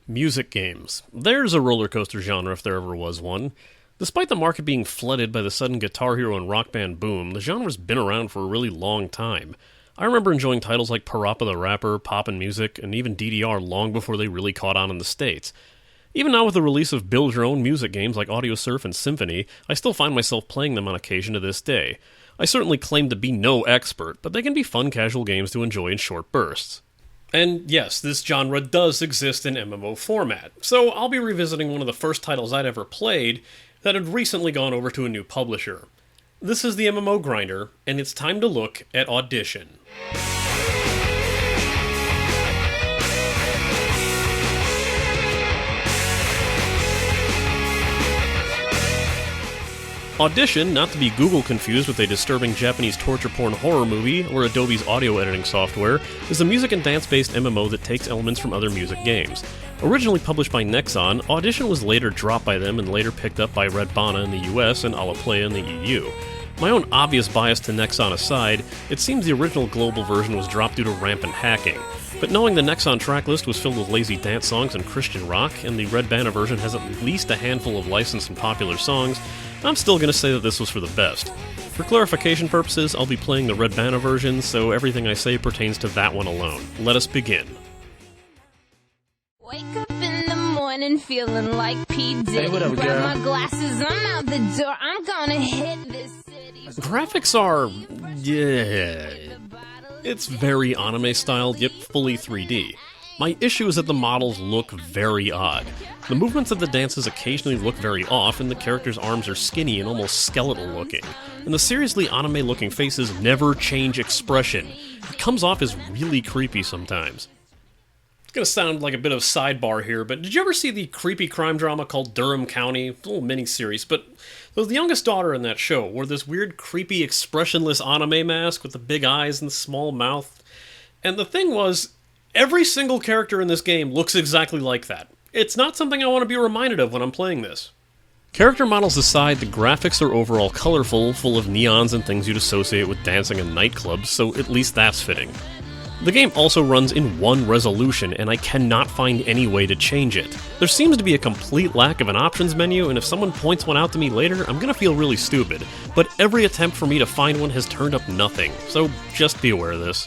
Music games. There's a roller coaster genre if there ever was one. Despite the market being flooded by the sudden Guitar Hero and Rock Band boom, the genre's been around for a really long time. I remember enjoying titles like Parappa the Rapper, Poppin' Music, and even DDR long before they really caught on in the States. Even now with the release of build-your-own music games like Audio Surf and Symphony, I still find myself playing them on occasion to this day. I certainly claim to be no expert, but they can be fun casual games to enjoy in short bursts. And yes, this genre does exist in MMO format, so I'll be revisiting one of the first titles I'd ever played that had recently gone over to a new publisher. This is the MMO Grinder, and it's time to look at Audition. Audition, not to be Google confused with a disturbing Japanese torture porn horror movie or Adobe's audio editing software, is a music and dance-based MMO that takes elements from other music games. Originally published by Nexon, Audition was later dropped by them and later picked up by Red Bana in the US and Alaplaya in the EU. My own obvious bias to Nexon aside, it seems the original global version was dropped due to rampant hacking. But knowing the Nexon tracklist was filled with lazy dance songs and Christian rock, and the Red Bana version has at least a handful of licensed and popular songs, I'm still going to say that this was for the best. For clarification purposes, I'll be playing the Red Bana version, so everything I say pertains to that one alone. Let us begin. Wake up in the morning feeling like P. Diddy. Hey, what up, Grab girl? my glasses, I'm out the door. I'm gonna hit this city. Graphics are... yeah... It's very anime-styled, yet fully 3D. My issue is that the models look very odd. The movements of the dances occasionally look very off, and the characters' arms are skinny and almost skeletal-looking. And the seriously anime-looking faces never change expression. It comes off as really creepy sometimes. It's gonna sound like a bit of sidebar here, but did you ever see the creepy crime drama called Durham County? It's a little mini-series, but the youngest daughter in that show wore this weird, creepy, expressionless anime mask with the big eyes and the small mouth. And the thing was, every single character in this game looks exactly like that. It's not something I want to be reminded of when I'm playing this. Character models aside, the graphics are overall colorful, full of neons and things you'd associate with dancing in nightclubs, so at least that's fitting. The game also runs in one resolution, and I cannot find any way to change it. There seems to be a complete lack of an options menu, and if someone points one out to me later, I'm gonna feel really stupid. But every attempt for me to find one has turned up nothing, so just be aware of this.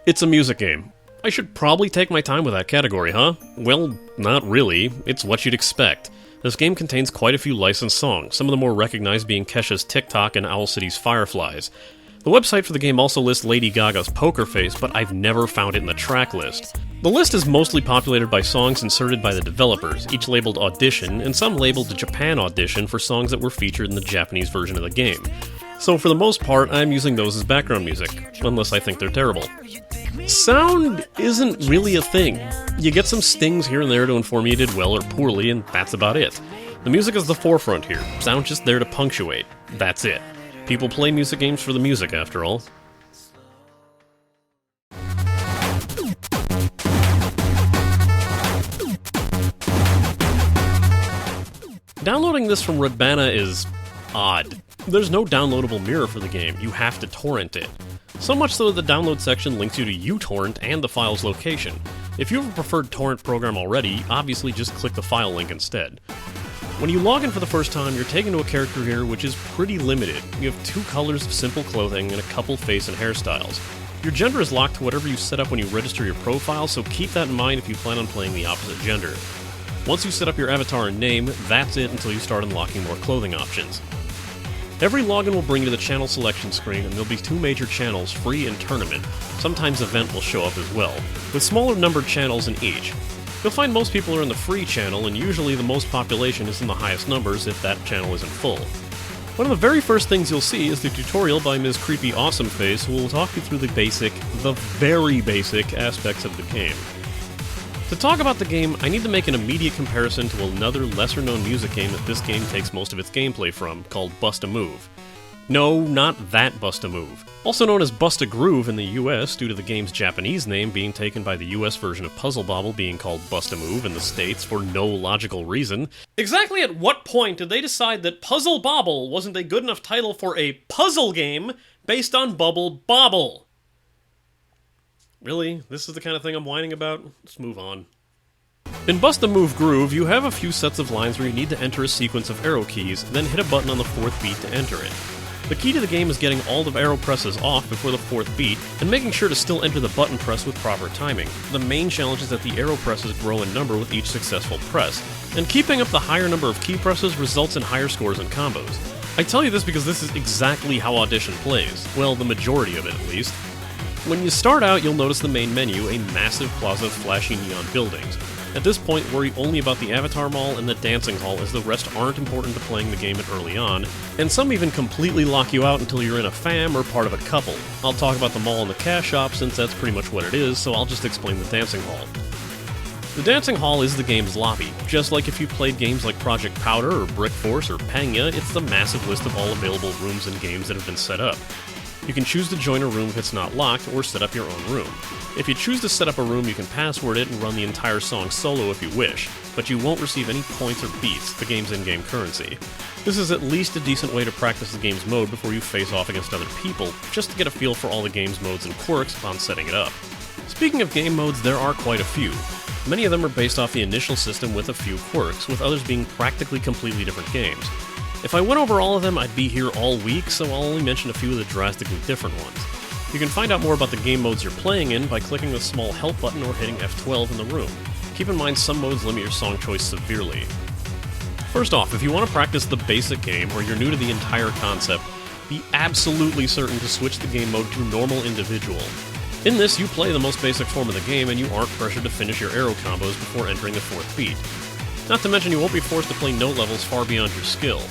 It's a music game. I should probably take my time with that category, huh? Well, not really. It's what you'd expect. This game contains quite a few licensed songs, some of the more recognized being Kesha's TikTok and Owl City's Fireflies. The website for the game also lists Lady Gaga's Poker Face, but I've never found it in the track list. The list is mostly populated by songs inserted by the developers, each labeled Audition, and some labeled the Japan Audition for songs that were featured in the Japanese version of the game. So for the most part, I'm using those as background music, unless I think they're terrible. Sound isn't really a thing. You get some stings here and there to inform you did well or poorly, and that's about it. The music is the forefront here. Sound's just there to punctuate. That's it. People play music games for the music, after all. Downloading this from Red Bana is odd. There's no downloadable mirror for the game. You have to torrent it. So much so that the download section links you to uTorrent and the file's location. If you have a preferred torrent program already, obviously just click the file link instead. When you log in for the first time, you're taken to a character here which is pretty limited. You have 2 colors of simple clothing and a couple face and hairstyles. Your gender is locked to whatever you set up when you register your profile, so keep that in mind if you plan on playing the opposite gender. Once you set up your avatar and name, that's it until you start unlocking more clothing options. Every login will bring you to the channel selection screen, and there'll be 2 major channels, free and tournament. Sometimes event will show up as well, with smaller numbered channels in each. You'll find most people are in the free channel, and usually the most population is in the highest numbers if that channel isn't full. One of the very first things you'll see is the tutorial by Ms. Creepy Awesome Face, who will talk you through the very basic aspects of the game. To talk about the game, I need to make an immediate comparison to another lesser-known music game that this game takes most of its gameplay from, called Bust a Move. No, not that Bust-A-Move. Also known as Bust-A-Groove in the US due to the game's Japanese name being taken by the US version of Puzzle Bobble being called Bust-A-Move in the States for no logical reason. Exactly at what point did they decide that Puzzle Bobble wasn't a good enough title for a puzzle game based on Bubble Bobble? Really? This is the kind of thing I'm whining about? Let's move on. In Bust-A-Move Groove, you have a few sets of lines where you need to enter a sequence of arrow keys, then hit a button on the fourth beat to enter it. The key to the game is getting all the arrow presses off before the fourth beat, and making sure to still enter the button press with proper timing. The main challenge is that the arrow presses grow in number with each successful press, and keeping up the higher number of key presses results in higher scores and combos. I tell you this because this is exactly how Audition plays. Well, the majority of it at least. When you start out, you'll notice the main menu, a massive plaza of flashy neon buildings. At this point, worry only about the Avatar Mall and the Dancing Hall, as the rest aren't important to playing the game early on, and some even completely lock you out until you're in a fam or part of a couple. I'll talk about the mall and the cash shop since that's pretty much what it is, so I'll just explain the Dancing Hall. The Dancing Hall is the game's lobby. Just like if you played games like Project Powder or Brick Force or Panga, it's the massive list of all available rooms and games that have been set up. You can choose to join a room if it's not locked, or set up your own room. If you choose to set up a room, you can password it and run the entire song solo if you wish, but you won't receive any points or beats, the game's in-game currency. This is at least a decent way to practice the game's mode before you face off against other people, just to get a feel for all the game's modes and quirks upon setting it up. Speaking of game modes, there are quite a few. Many of them are based off the initial system with a few quirks, with others being practically completely different games. If I went over all of them, I'd be here all week, so I'll only mention a few of the drastically different ones. You can find out more about the game modes you're playing in by clicking the small help button or hitting F12 in the room. Keep in mind some modes limit your song choice severely. First off, if you want to practice the basic game, or you're new to the entire concept, be absolutely certain to switch the game mode to Normal Individual. In this, you play the most basic form of the game, and you aren't pressured to finish your arrow combos before entering the fourth beat. Not to mention you won't be forced to play note levels far beyond your skill.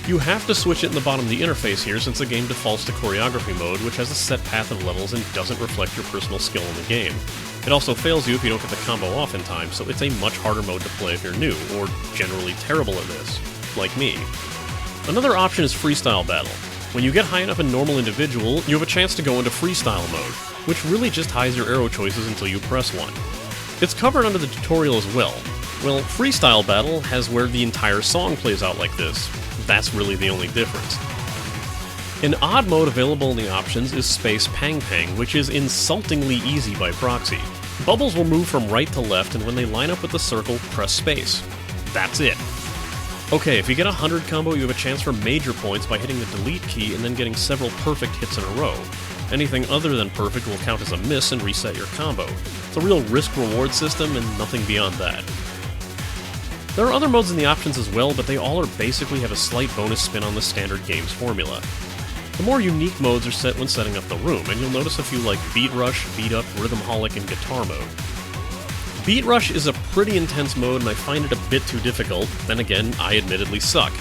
You have to switch it in the bottom of the interface here since the game defaults to choreography mode, which has a set path of levels and doesn't reflect your personal skill in the game. It also fails you if you don't get the combo off in time, so it's a much harder mode to play if you're new, or generally terrible at this, like me. Another option is Freestyle Battle. When you get high enough in Normal Individual, you have a chance to go into Freestyle mode, which really just hides your arrow choices until you press one. It's covered under the tutorial as well. Well, Freestyle Battle has where the entire song plays out like this. That's really the only difference. An odd mode available in the options is Space Pang Pang, which is insultingly easy by proxy. Bubbles will move from right to left, and when they line up with the circle, press space. That's it. Okay, if you get a 100 combo, you have a chance for major points by hitting the delete key and then getting several perfect hits in a row. Anything other than perfect will count as a miss and reset your combo. It's a real risk-reward system and nothing beyond that. There are other modes in the options as well, but they all basically have a slight bonus spin on the standard game's formula. The more unique modes are set when setting up the room, and you'll notice a few like Beat Rush, Beat Up, Rhythmaholic, and Guitar Mode. Beat Rush is a pretty intense mode, and I find it a bit too difficult. Then again, I admittedly suck.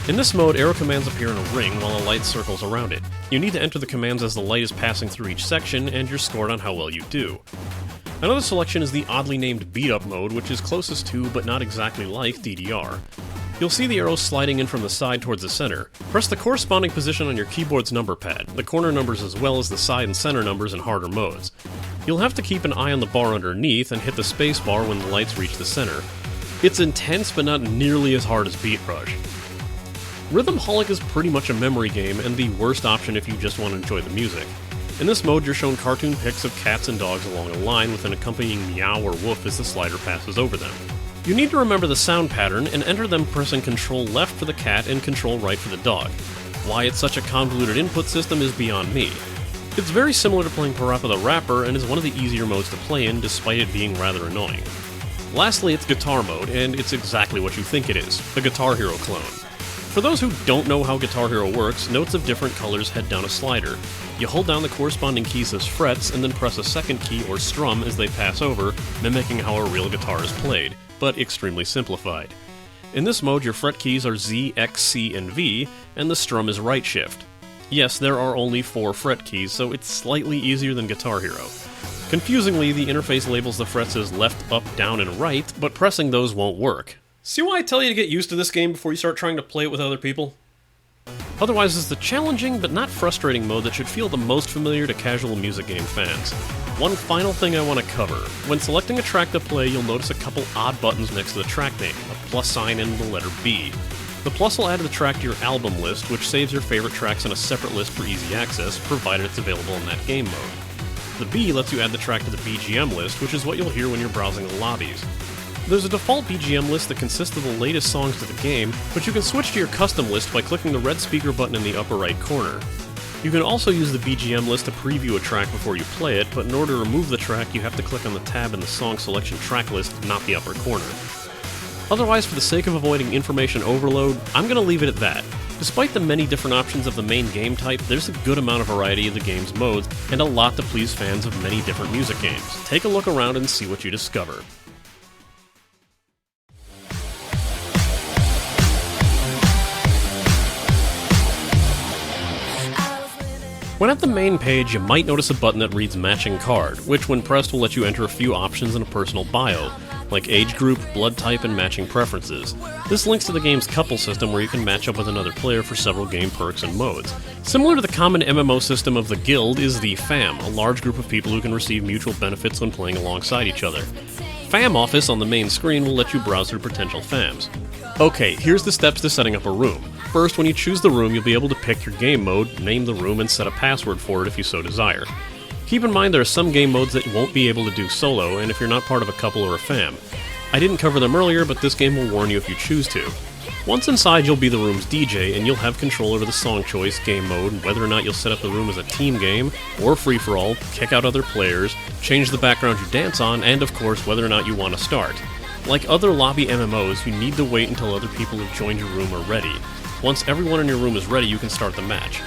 In this mode, arrow commands appear in a ring while a light circles around it. You need to enter the commands as the light is passing through each section, and you're scored on how well you do. Another selection is the oddly named Beat Up mode, which is closest to, but not exactly like, DDR. You'll see the arrows sliding in from the side towards the center. Press the corresponding position on your keyboard's number pad, the corner numbers as well as the side and center numbers in harder modes. You'll have to keep an eye on the bar underneath and hit the space bar when the lights reach the center. It's intense, but not nearly as hard as Beat Rush. Rhythmaholic is pretty much a memory game and the worst option if you just want to enjoy the music. In this mode, you're shown cartoon pics of cats and dogs along a line with an accompanying meow or woof as the slider passes over them. You need to remember the sound pattern and enter them pressing Control left for the cat and Control right for the dog. Why it's such a convoluted input system is beyond me. It's very similar to playing Parappa the Rapper and is one of the easier modes to play in despite it being rather annoying. Lastly, it's Guitar Mode, and it's exactly what you think it is, a Guitar Hero clone. For those who don't know how Guitar Hero works, notes of different colors head down a slider. You hold down the corresponding keys as frets, and then press a second key or strum as they pass over, mimicking how a real guitar is played, but extremely simplified. In this mode, your fret keys are Z, X, C, and V, and the strum is right shift. Yes, there are only 4 fret keys, so it's slightly easier than Guitar Hero. Confusingly, the interface labels the frets as left, up, down, and right, but pressing those won't work. See why I tell you to get used to this game before you start trying to play it with other people? Otherwise, it's the challenging but not frustrating mode that should feel the most familiar to casual music game fans. One final thing I want to cover. When selecting a track to play, you'll notice a couple odd buttons next to the track name, a plus sign and the letter B. The plus will add the track to your album list, which saves your favorite tracks in a separate list for easy access, provided it's available in that game mode. The B lets you add the track to the BGM list, which is what you'll hear when you're browsing the lobbies. There's a default BGM list that consists of the latest songs to the game, but you can switch to your custom list by clicking the red speaker button in the upper right corner. You can also use the BGM list to preview a track before you play it, but in order to remove the track, you have to click on the tab in the song selection track list, not the upper corner. Otherwise, for the sake of avoiding information overload, I'm going to leave it at that. Despite the many different options of the main game type, there's a good amount of variety of the game's modes, and a lot to please fans of many different music games. Take a look around and see what you discover. When at the main page, you might notice a button that reads Matching Card, which when pressed will let you enter a few options in a personal bio, like age group, blood type, and matching preferences. This links to the game's couple system where you can match up with another player for several game perks and modes. Similar to the common MMO system of the Guild is the Fam, a large group of people who can receive mutual benefits when playing alongside each other. Fam Office on the main screen will let you browse through potential fams. Okay, here's the steps to setting up a room. First, when you choose the room, you'll be able to pick your game mode, name the room, and set a password for it if you so desire. Keep in mind there are some game modes that you won't be able to do solo, and if you're not part of a couple or a fam. I didn't cover them earlier, but this game will warn you if you choose to. Once inside, you'll be the room's DJ, and you'll have control over the song choice, game mode, whether or not you'll set up the room as a team game, or free-for-all, kick out other players, change the background you dance on, and of course, whether or not you want to start. Like other lobby MMOs, you need to wait until other people who've joined your room are ready. Once everyone in your room is ready, you can start the match.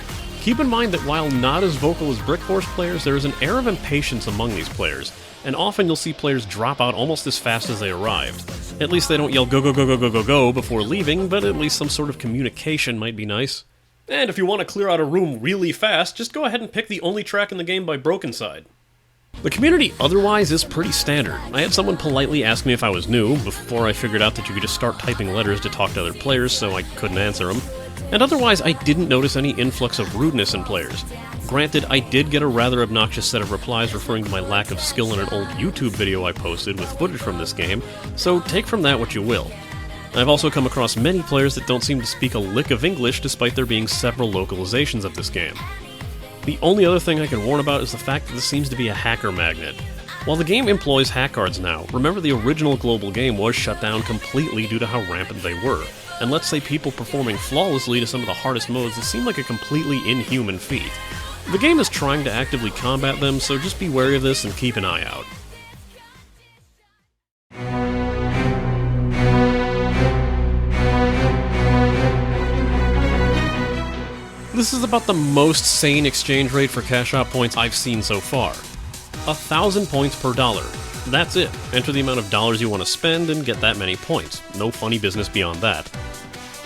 Keep in mind that while not as vocal as Brick Force players, there is an air of impatience among these players, and often you'll see players drop out almost as fast as they arrived. At least they don't yell go go go go go go go before leaving, but at least some sort of communication might be nice. And if you want to clear out a room really fast, just go ahead and pick the only track in the game by Brokenside. The community otherwise is pretty standard. I had someone politely ask me if I was new, before I figured out that you could just start typing letters to talk to other players, so I couldn't answer them. And otherwise, I didn't notice any influx of rudeness in players. Granted, I did get a rather obnoxious set of replies referring to my lack of skill in an old YouTube video I posted with footage from this game, so take from that what you will. I've also come across many players that don't seem to speak a lick of English despite there being several localizations of this game. The only other thing I can warn about is the fact that this seems to be a hacker magnet. While the game employs hack cards now, remember the original global game was shut down completely due to how rampant they were, and let's say people performing flawlessly to some of the hardest modes that seem like a completely inhuman feat. The game is trying to actively combat them, so just be wary of this and keep an eye out. This is about the most sane exchange rate for cash out points I've seen so far. 1,000 points per dollar. That's it. Enter the amount of dollars you want to spend and get that many points. No funny business beyond that.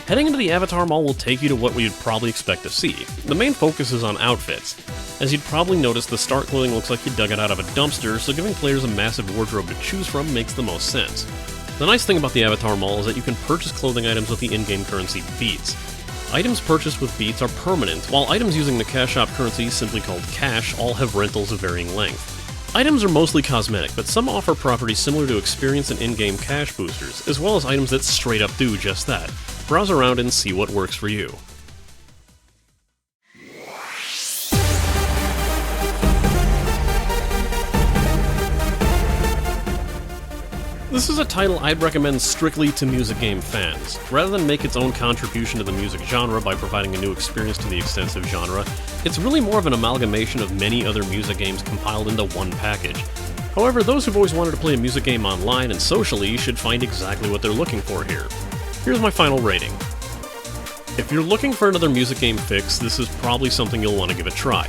Heading into the Avatar Mall will take you to what you'd probably expect to see. The main focus is on outfits. As you'd probably notice, the start clothing looks like you dug it out of a dumpster, so giving players a massive wardrobe to choose from makes the most sense. The nice thing about the Avatar Mall is that you can purchase clothing items with the in-game currency beats. Items purchased with beats are permanent, while items using the cash shop currency, simply called cash, all have rentals of varying length. Items are mostly cosmetic, but some offer properties similar to experience and in-game cash boosters, as well as items that straight up do just that. Browse around and see what works for you. This is a title I'd recommend strictly to music game fans. Rather than make its own contribution to the music genre by providing a new experience to the extensive genre, it's really more of an amalgamation of many other music games compiled into one package. However, those who've always wanted to play a music game online and socially should find exactly what they're looking for here. Here's my final rating. If you're looking for another music game fix, this is probably something you'll want to give a try.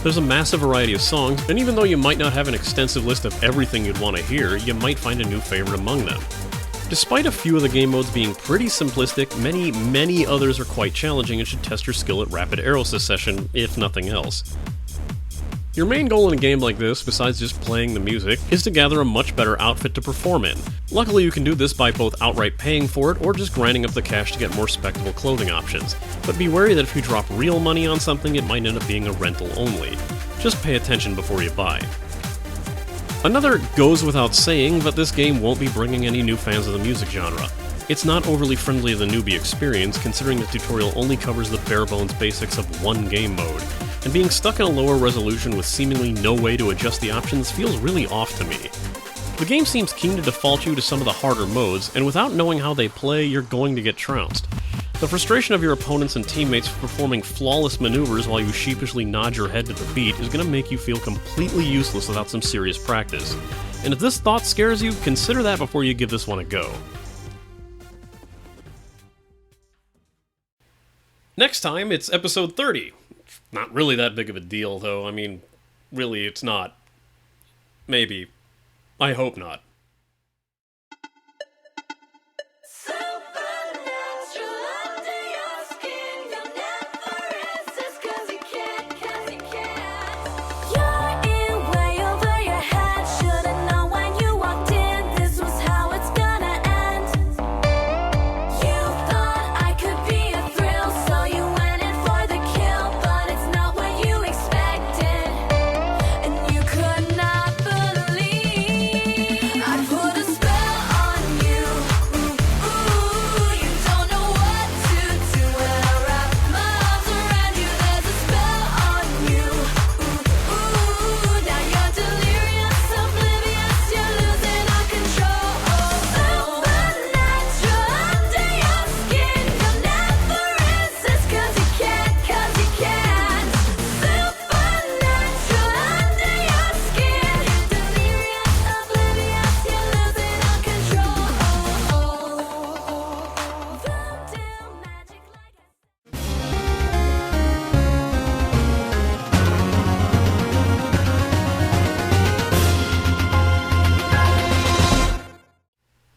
There's a massive variety of songs, and even though you might not have an extensive list of everything you'd want to hear, you might find a new favorite among them. Despite a few of the game modes being pretty simplistic, many others are quite challenging and should test your skill at rapid arrow succession, if nothing else. Your main goal in a game like this, besides just playing the music, is to gather a much better outfit to perform in. Luckily, you can do this by both outright paying for it or just grinding up the cash to get more spectacle clothing options. But be wary that if you drop real money on something, it might end up being a rental only. Just pay attention before you buy. Another goes without saying, but this game won't be bringing any new fans of the music genre. It's not overly friendly to the newbie experience, considering the tutorial only covers the bare-bones basics of one game mode, and being stuck in a lower resolution with seemingly no way to adjust the options feels really off to me. The game seems keen to default you to some of the harder modes, and without knowing how they play, you're going to get trounced. The frustration of your opponents and teammates performing flawless maneuvers while you sheepishly nod your head to the beat is going to make you feel completely useless without some serious practice. And if this thought scares you, consider that before you give this one a go. Next time, it's episode 30. Not really that big of a deal, though. I mean, really, it's not. Maybe. I hope not.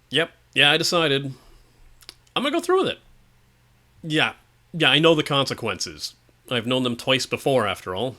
Yep, yeah, I decided. I'm gonna go through with it. Yeah, I know the consequences. I've known them twice before, after all.